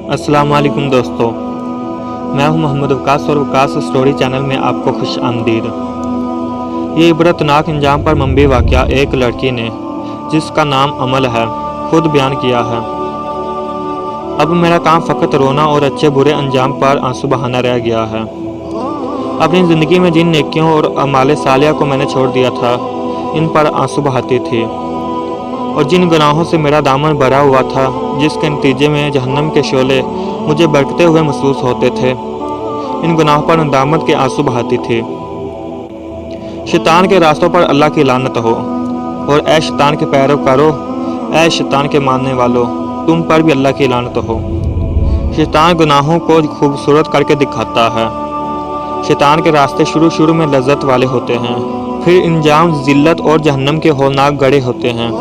अस्सलाम वालेकुम दोस्तों, मैं हूं मोहम्मद वकास और वकास स्टोरी चैनल में आपको खुश आमदीद। ये इबरतनाक अंजाम पर मबनी वाक़या एक लड़की ने, जिसका नाम अमल है, खुद बयान किया है। अब मेरा काम फ़कत रोना और अच्छे बुरे अंजाम पर आंसू बहाना रह गया है। अपनी ज़िंदगी में जिन नेकियों और अमाले सालिया को मैंने छोड़ दिया था, इन पर आंसू बहाती थी, और जिन गुनाहों से मेरा दामन भरा हुआ था, जिसके नतीजे में जहन्नम के शोले मुझे भड़कते हुए महसूस होते थे, इन गुनाहों पर नदामत के आंसू बहाती थी। शैतान के रास्तों पर अल्लाह की लानत हो, और ऐ शैतान के पैरोकारों, ऐ शैतान के मानने वालों, तुम पर भी अल्लाह की लानत हो। शैतान गुनाहों को खूबसूरत करके दिखाता है। शैतान के रास्ते शुरू में लज्जत वाले होते हैं, फिर इंजाम जिल्लत और जहन्नम के होलनाक गड़े होते हैं।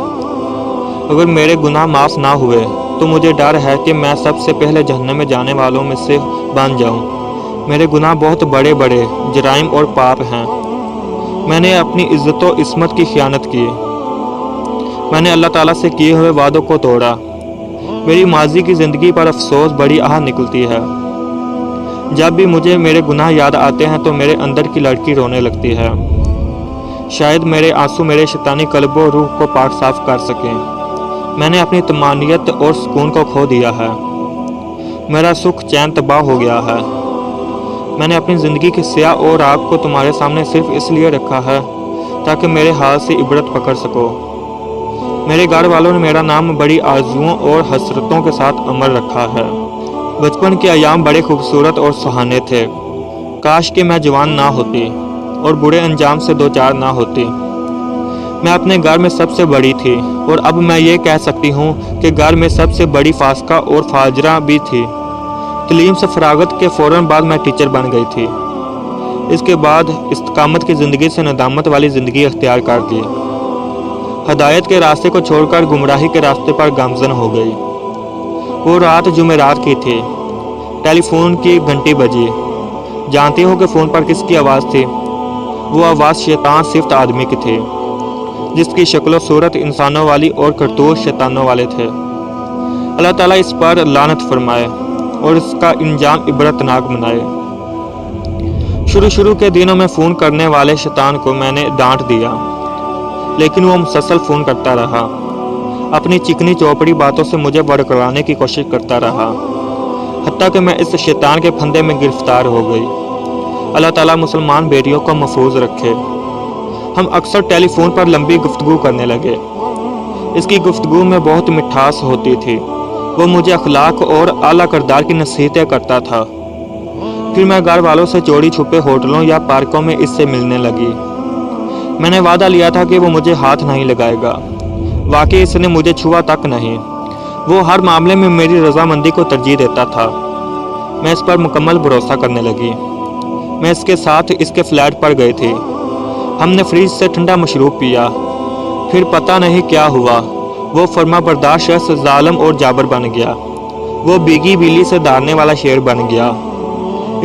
अगर मेरे गुनाह माफ़ ना हुए तो मुझे डर है कि मैं सबसे पहले जहन्नम में जाने वालों में से बन जाऊं। मेरे गुनाह बहुत बड़े बड़े जराइम और पाप हैं। मैंने अपनी इज़्ज़त व इस्मत की खियानत की। मैंने अल्लाह ताला से किए हुए वादों को तोड़ा। मेरी माजी की ज़िंदगी पर अफसोस बड़ी आह निकलती है। जब भी मुझे मेरे गुनाह याद आते हैं तो मेरे अंदर की लड़की रोने लगती है। शायद मेरे आंसू मेरे शैतानी कल्ब और रूह को पाक साफ कर सकें। मैंने अपनी तमानियत और सुकून को खो दिया है। मेरा सुख चैन तबाह हो गया है। मैंने अपनी ज़िंदगी की स्याह और आग को तुम्हारे सामने सिर्फ इसलिए रखा है ताकि मेरे हाल से इबरत पकड़ सको। मेरे घर वालों ने मेरा नाम बड़ी आरजुओं और हसरतों के साथ अमर रखा है। बचपन के अयाम बड़े खूबसूरत और सुहाने थे। काश कि मैं जवान ना होती और बुरे अंजाम से दो चार ना होती। मैं अपने घर में सबसे बड़ी थी, और अब मैं ये कह सकती हूँ कि घर में सबसे बड़ी फास्का और फाजरा भी थी। तलीम से फरागत के फ़ौरन बाद मैं टीचर बन गई थी। इसके बाद इस्तिकामत की ज़िंदगी से नदामत वाली ज़िंदगी अख्तियार कर ली। हदायत के रास्ते को छोड़कर गुमराही के रास्ते पर गामज़न हो गई। वो रात जुमेरात की थी। टेलीफोन की घंटी बजी। जानती हो कि फ़ोन पर किसकी आवाज़ थी? वो आवाज़ शैतान सिफ्त आदमी की थी, जिसकी शक्ल सूरत इंसानों वाली और करतूत शैतानों वाले थे। अल्लाह ताला इस पर लानत फरमाए और इसका इंजाम इबरतनाक बनाए। शुरू के दिनों में फ़ोन करने वाले शैतान को मैंने डांट दिया, लेकिन वो मुसलसल फ़ोन करता रहा। अपनी चिकनी चौपड़ी बातों से मुझे बड़कराने की कोशिश करता रहा, हत्ता कि मैं इस शैतान के फंदे में गिरफ्तार हो गई। अल्लाह ताला मुसलमान बेटियों को महफूज रखे। हम अक्सर टेलीफोन पर लंबी गुफ्तगू करने लगे। इसकी गुफ्तगू में बहुत मिठास होती थी। वो मुझे अखलाक और आला किरदार की नसीहतें करता था। फिर मैं घर वालों से चोरी छुपे होटलों या पार्कों में इससे मिलने लगी। मैंने वादा लिया था कि वो मुझे हाथ नहीं लगाएगा। वाकई इसने मुझे छुआ तक नहीं। वो हर मामले में मेरी रजामंदी को तरजीह देता था। मैं इस पर मुकम्मल भरोसा करने लगी। मैं इसके साथ इसके फ्लैट पर गई थी। हमने फ्रिज से ठंडा मशरूब पिया। फिर पता नहीं क्या हुआ, वो फर्माबरदार शख्स जालिम और जाबर बन गया। वो बीगी बिल्ली से दारने वाला शेर बन गया।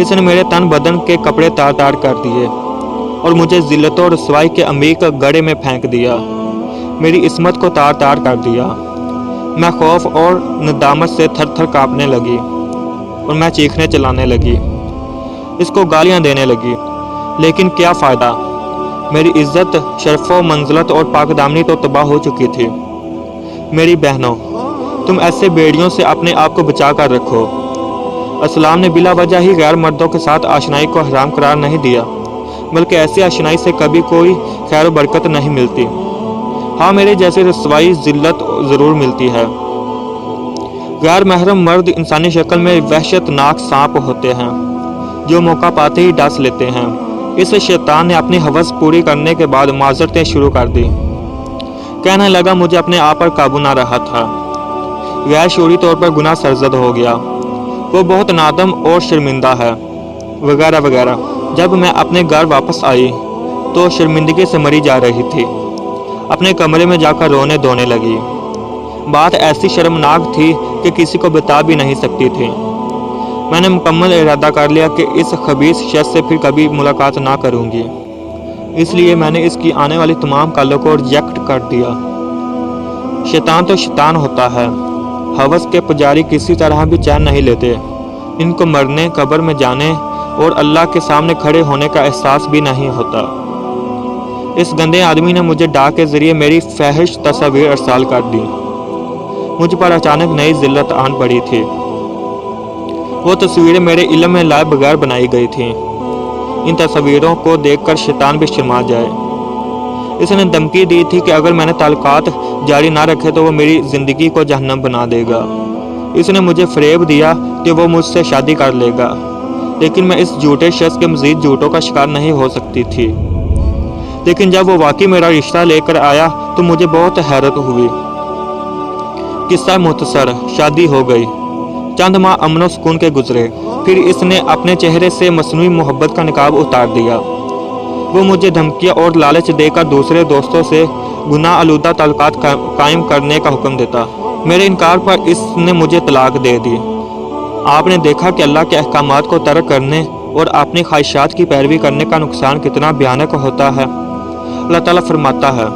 इसने मेरे तन बदन के कपड़े तार तार कर दिए और मुझे जिल्लत और रसवाई के अमीर गड्ढे में फेंक दिया। मेरी इस्मत को तार तार कर दिया। मैं खौफ और नदामत से थर थर काँपने लगी, और मैं चीखने चलाने लगी। इसको गालियाँ देने लगी, लेकिन क्या फ़ायदा? मेरी इज़्ज़त, शर्फ़ व मंज़लत और पाकदामनी तो तबाह हो चुकी थी। मेरी बहनों, तुम ऐसे बेड़ियों से अपने आप को बचा कर रखो। इस्लाम ने बिला वजह ही गैर मर्दों के साथ आशनाई को हराम करार नहीं दिया, बल्कि ऐसी आशनाई से कभी कोई खैर व बरकत नहीं मिलती। हाँ, मेरे जैसे रसवाई जिल्लत ज़रूर मिलती है। गैर महरम मर्द इंसानी शक्ल में वहशतनाक सांप होते हैं, जो मौका पाते ही डस लेते हैं। इस शैतान ने अपनी हवस पूरी करने के बाद माजरतें शुरू कर दी। कहने लगा मुझे अपने आप पर काबू ना रहा था। गैर शूरी तौर पर गुनाह सरजद हो गया। वो बहुत नादम और शर्मिंदा है, वगैरह वगैरह। जब मैं अपने घर वापस आई तो शर्मिंदगी से मरी जा रही थी। अपने कमरे में जाकर रोने धोने लगी। बात ऐसी शर्मनाक थी कि किसी को बता भी नहीं सकती थी। मैंने मुकम्मल इरादा कर लिया कि इस खबीस शख्स से फिर कभी मुलाकात ना करूंगी। इसलिए मैंने इसकी आने वाली तमाम कॉलों को रिजेक्ट कर दिया। शैतान तो शैतान होता है, हवस के पुजारी किसी तरह भी चैन नहीं लेते। इनको मरने, कब्र में जाने और अल्लाह के सामने खड़े होने का एहसास भी नहीं होता। इस गंदे आदमी ने मुझे डाक के जरिए मेरी फहश तस्वीर अरसाल कर दी। मुझ पर अचानक नई जिल्लत आन पड़ी थी। वो तस्वीरें मेरे इल्म में लाए बगैर बनाई गई थीं। इन तस्वीरों को देखकर शैतान भी शर्मा जाए। इसने धमकी दी थी कि अगर मैंने ताल्लुकात जारी ना रखे तो वो मेरी ज़िंदगी को जहन्नम बना देगा। इसने मुझे फ़रेब दिया कि वो मुझसे शादी कर लेगा, लेकिन मैं इस झूठे शख्स के मज़ीद झूठों का शिकार नहीं हो सकती थी। लेकिन जब वो वाकई मेरा रिश्ता लेकर आया तो मुझे बहुत हैरत हुई। किस्सा मुख्तसर, शादी हो गई। चंद माह अमन सुकून के गुजरे। फिर इसने अपने चेहरे से मसनूई मोहब्बत का निकाब उतार दिया। वो मुझे धमकियाँ और लालच देकर दूसरे दोस्तों से गुनाह आलूदा ताल्लुकात कायम करने का हुक्म देता। मेरे इनकार पर इसने मुझे तलाक दे दी। आपने देखा कि अल्लाह के अहकामात को तर्क करने और अपनी ख्वाहिशात की पैरवी करने का नुकसान कितना भयानक होता है। अल्लाह ताला फरमाता है,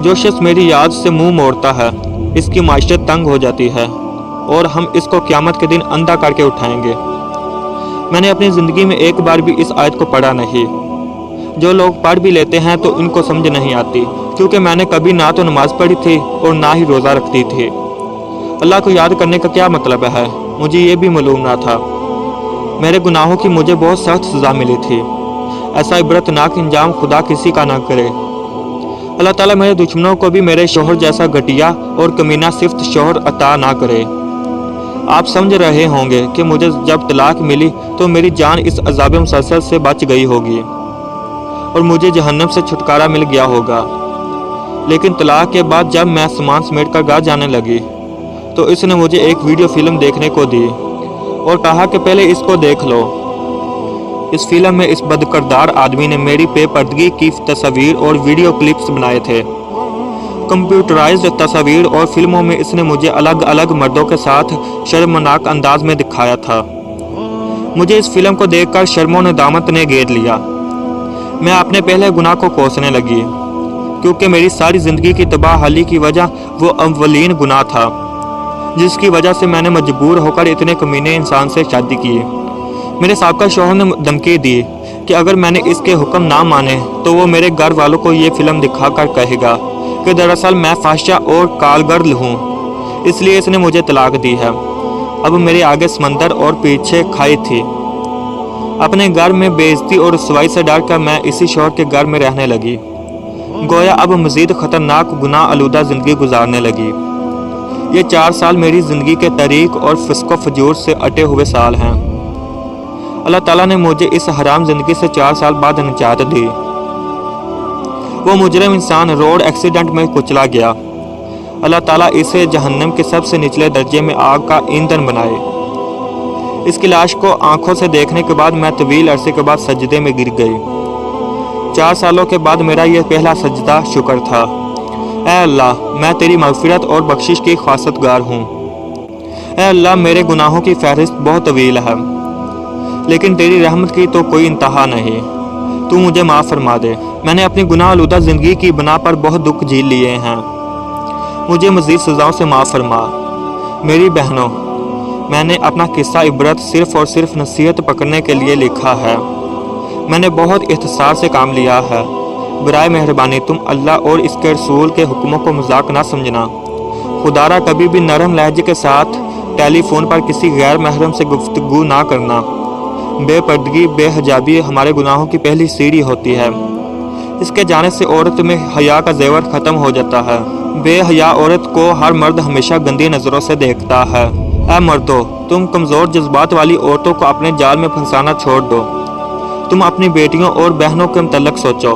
जो शख्स मेरी याद से मुंह मोड़ता है इसकी माइशत तंग हो जाती है और हम इसको क़यामत के दिन अंधा करके उठाएंगे। मैंने अपनी ज़िंदगी में एक बार भी इस आयत को पढ़ा नहीं। जो लोग पढ़ भी लेते हैं तो इनको समझ नहीं आती, क्योंकि मैंने कभी ना तो नमाज पढ़ी थी और ना ही रोज़ा रखती थी। अल्लाह को याद करने का क्या मतलब है, मुझे ये भी मालूम ना था। मेरे गुनाहों की मुझे बहुत सख्त सज़ा मिली थी। ऐसा इबरतनाक इंजाम खुदा किसी का ना करे। अल्लाह ताला मेरे दुश्मनों को भी मेरे शोहर जैसा घटिया और कमीना सिफ्त शोहर अता ना करे। आप समझ रहे होंगे कि मुझे जब तलाक मिली तो मेरी जान इस अज़ाब मुसलसल से बच गई होगी और मुझे जहन्नम से छुटकारा मिल गया होगा। लेकिन तलाक के बाद जब मैं सामान समेट कर घर जाने लगी तो इसने मुझे एक वीडियो फिल्म देखने को दी और कहा कि पहले इसको देख लो। इस फिल्म में इस बदकिरदार आदमी ने मेरी बेपर्दगी की तस्वीर और वीडियो क्लिप्स बनाए थे। कंप्यूटराइज्ड तस्वीर और फिल्मों में इसने मुझे अलग अलग मर्दों के साथ शर्मनाक अंदाज में दिखाया था। मुझे इस फिल्म को देखकर शर्मो नदामत ने घेर लिया। मैं अपने पहले गुनाह को कोसने लगी, क्योंकि मेरी सारी ज़िंदगी की तबाहली की वजह वो अव्वलीन गुनाह था जिसकी वजह से मैंने मजबूर होकर इतने कमीने इंसान से शादी की। मेरे साबका शौहर ने धमकी दी कि अगर मैंने इसके हुक्म ना माने तो वो मेरे घर वालों को ये फिल्म दिखाकर कहेगा कि दरअसल मैं फाहिशा और कालगर्ल हूँ, इसलिए इसने मुझे तलाक दी है। अब मेरे आगे समंदर और पीछे खाई थी। अपने घर में बेइज्जती और रुसवाई से डर कर मैं इसी शौहर के घर में रहने लगी। गोया अब मज़ीद ख़तरनाक गुनाह आलूदा ज़िंदगी गुजारने लगी। ये 4 साल मेरी ज़िंदगी के तरीक़ और फिस्को फजूर से अटे हुए साल हैं। अल्लाह ताला ने मुझे इस हराम ज़िंदगी से 4 साल बाद निजात दी। वो मुजरिम इंसान रोड एक्सीडेंट में कुचला गया। अल्लाह ताला इसे जहन्नम के सबसे निचले दर्जे में आग का ईंधन बनाए। इसकी लाश को आंखों से देखने के बाद मैं तवील अरसे के बाद सजदे में गिर गई। 4 सालों के बाद मेरा यह पहला सजदा शुक्र था। ऐ अल्लाह, मैं तेरी मग़फ़िरत और बख्शिश की ख्वासतगार हूँ। ऐ अल्लाह, मेरे गुनाहों की फहरिस्त बहुत तवील है, लेकिन तेरी रहमत की तो कोई इंतहा नहीं। तू मुझे माफ़ फरमा दे। मैंने अपनी गुनाह आलूदा ज़िंदगी की बना पर बहुत दुख झेल लिए हैं। मुझे मज़ीद सज़ाओं से माफ़ फरमा। मेरी बहनों, मैंने अपना किस्सा इबरत सिर्फ़ और सिर्फ नसीहत पकड़ने के लिए लिखा है। मैंने बहुत इख्तिसार से काम लिया है। बराए मेहरबानी तुम अल्लाह और इसके रसूल के हुक्मों को मजाक ना समझना। खुदारा कभी भी नरम लहजे के साथ टेलीफोन पर किसी गैर महरम से गुफ्तगू ना करना। बेपर्दगी, बेहजाबी हमारे गुनाहों की पहली सीढ़ी होती है। इसके जाने से औरत में हया का जेवर ख़त्म हो जाता है। बेहया औरत को हर मर्द हमेशा गंदी नज़रों से देखता है। ऐ मर्दों, तुम कमज़ोर जज्बात वाली औरतों को अपने जाल में फंसाना छोड़ दो। तुम अपनी बेटियों और बहनों के मुतल्लिक़ सोचो।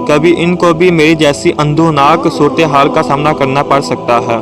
कभी इनको भी मेरी जैसी अंधोनाक सूरत हाल का सामना करना पड़ सकता है।